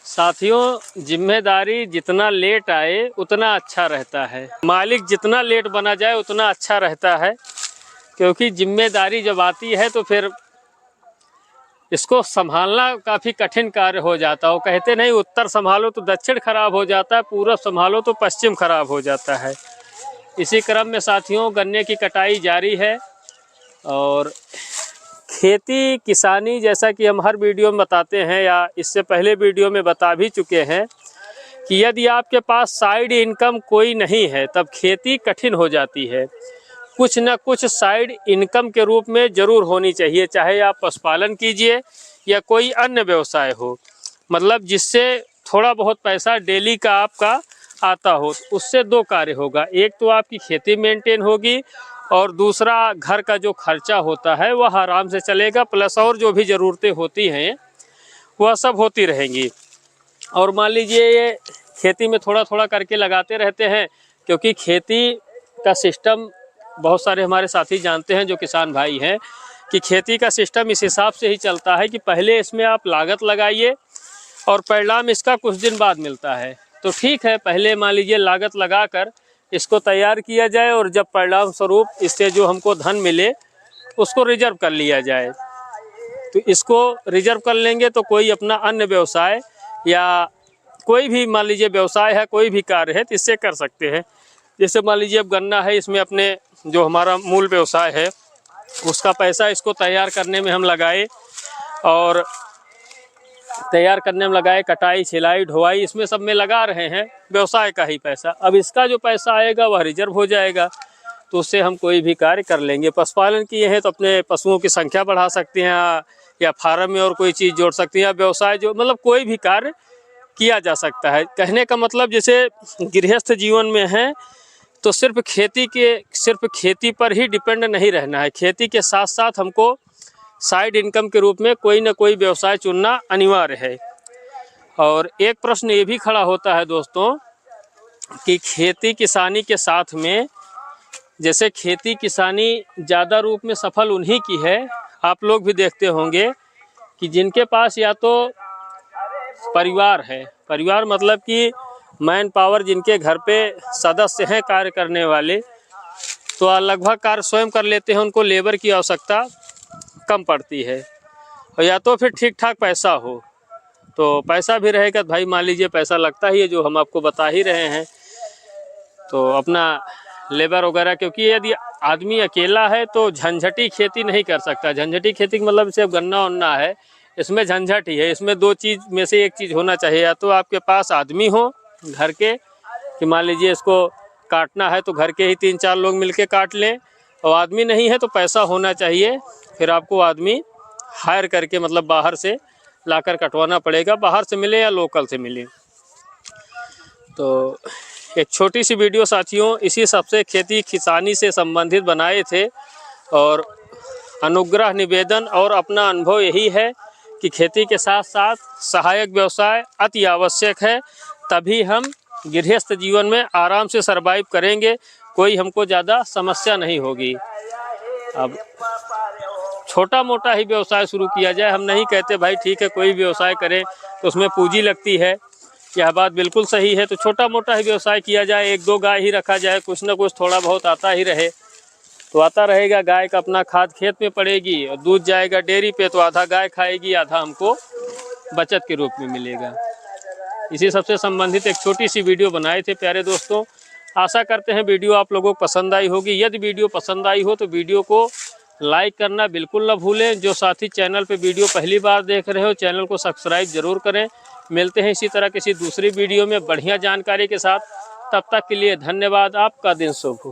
साथियों, जिम्मेदारी जितना लेट आए उतना अच्छा रहता है। मालिक जितना लेट बना जाए उतना अच्छा रहता है, क्योंकि जिम्मेदारी जब आती है तो फिर इसको संभालना काफ़ी कठिन कार्य हो जाता है। वो कहते नहीं, उत्तर संभालो तो दक्षिण खराब हो जाता है, पूरब संभालो तो पश्चिम खराब हो जाता है। इसी क्रम में साथियों, गन्ने की कटाई जारी है और खेती किसानी, जैसा कि हम हर वीडियो में बताते हैं या इससे पहले वीडियो में बता भी चुके हैं कि यदि आपके पास साइड इनकम कोई नहीं है तब खेती कठिन हो जाती है। कुछ न कुछ साइड इनकम के रूप में ज़रूर होनी चाहिए, चाहे आप पशुपालन कीजिए या कोई अन्य व्यवसाय हो, मतलब जिससे थोड़ा बहुत पैसा डेली का आपका आता हो। उससे दो कार्य होगा, एक तो आपकी खेती मेंटेन होगी और दूसरा घर का जो खर्चा होता है वह आराम से चलेगा, प्लस और जो भी ज़रूरतें होती हैं वह सब होती रहेंगी। और मान लीजिए ये खेती में थोड़ा थोड़ा करके लगाते रहते हैं, क्योंकि खेती का सिस्टम बहुत सारे हमारे साथी जानते हैं जो किसान भाई हैं कि खेती का सिस्टम इस हिसाब से ही चलता है कि पहले इसमें आप लागत लगाइए और परिणाम इसका कुछ दिन बाद मिलता है। तो ठीक है, पहले मान लीजिए लागत लगाकर इसको तैयार किया जाए और जब परिणाम स्वरूप इससे जो हमको धन मिले उसको रिजर्व कर लिया जाए। तो इसको रिजर्व कर लेंगे तो कोई अपना अन्य व्यवसाय या कोई भी मान लीजिए व्यवसाय है, कोई भी कार्य है तो इससे कर सकते हैं। जैसे मान लीजिए अब गन्ना है, इसमें अपने जो हमारा मूल व्यवसाय है उसका पैसा इसको तैयार करने में हम लगाए और तैयार करने में लगाए, कटाई छिलाई ढुआई इसमें सब में लगा रहे हैं, व्यवसाय का ही पैसा। अब इसका जो पैसा आएगा वह रिजर्व हो जाएगा, तो उससे हम कोई भी कार्य कर लेंगे। पशुपालन किए हैं तो अपने पशुओं की संख्या बढ़ा सकते हैं या फार्म में और कोई चीज़ जोड़ सकते हैं, या व्यवसाय जो मतलब कोई भी कार्य किया जा सकता है। कहने का मतलब जैसे गृहस्थ जीवन में है तो सिर्फ खेती पर ही डिपेंड नहीं रहना है, खेती के साथ साथ हमको साइड इनकम के रूप में कोई ना कोई व्यवसाय चुनना अनिवार्य है। और एक प्रश्न ये भी खड़ा होता है दोस्तों कि खेती किसानी के साथ में, जैसे खेती किसानी ज़्यादा रूप में सफल उन्हीं की है, आप लोग भी देखते होंगे कि जिनके पास या तो परिवार है, परिवार मतलब कि मैन पावर, जिनके घर पे सदस्य हैं कार्य करने वाले, तो लगभग कार्य स्वयं कर लेते हैं, उनको लेबर की आवश्यकता कम पड़ती है। और या तो फिर ठीक ठाक पैसा हो, तो पैसा भी रहेगा भाई, मान लीजिए पैसा लगता ही है जो हम आपको बता ही रहे हैं, तो अपना लेबर वगैरह, क्योंकि यदि आदमी अकेला है तो झंझटी खेती नहीं कर सकता। झंझटी खेती मतलब सिर्फ गन्ना वन्ना है, इसमें झंझट ही है। इसमें दो चीज़ में से एक चीज़ होना चाहिए, या तो आपके पास आदमी हो घर के कि मान लीजिए इसको काटना है तो घर के ही 3-4 लोग मिलके काट लें, और आदमी नहीं है तो पैसा होना चाहिए, फिर आपको आदमी हायर करके मतलब बाहर से लाकर कटवाना पड़ेगा, बाहर से मिले या लोकल से मिले। तो एक छोटी सी वीडियो साथियों इसी सबसे खेती किसानी से संबंधित बनाए थे, और अनुग्रह निवेदन और अपना अनुभव यही है कि खेती के साथ साथ सहायक व्यवसाय अति आवश्यक है, तभी हम गृहस्थ जीवन में आराम से सरवाइव करेंगे, कोई हमको ज़्यादा समस्या नहीं होगी। अब छोटा मोटा ही व्यवसाय शुरू किया जाए, हम नहीं कहते भाई ठीक है कोई व्यवसाय करें तो उसमें पूंजी लगती है, यह बात बिल्कुल सही है। तो छोटा मोटा ही व्यवसाय किया जाए, 1-2 गाय ही रखा जाए, कुछ ना कुछ थोड़ा बहुत आता ही रहे, तो आता रहेगा। गाय का अपना खाद खेत में पड़ेगी और दूध जाएगा डेयरी पे, तो आधा गाय खाएगी, आधा हमको बचत के रूप में मिलेगा। इसी सबसे संबंधित एक छोटी सी वीडियो बनाए थे प्यारे दोस्तों। आशा करते हैं वीडियो आप लोगों को पसंद आई होगी। यदि वीडियो पसंद आई हो तो वीडियो को लाइक करना बिल्कुल न भूलें। जो साथी चैनल पे वीडियो पहली बार देख रहे हो, चैनल को सब्सक्राइब जरूर करें। मिलते हैं इसी तरह किसी दूसरी वीडियो में बढ़िया जानकारी के साथ, तब तक के लिए धन्यवाद। आपका दिन शुभ हो।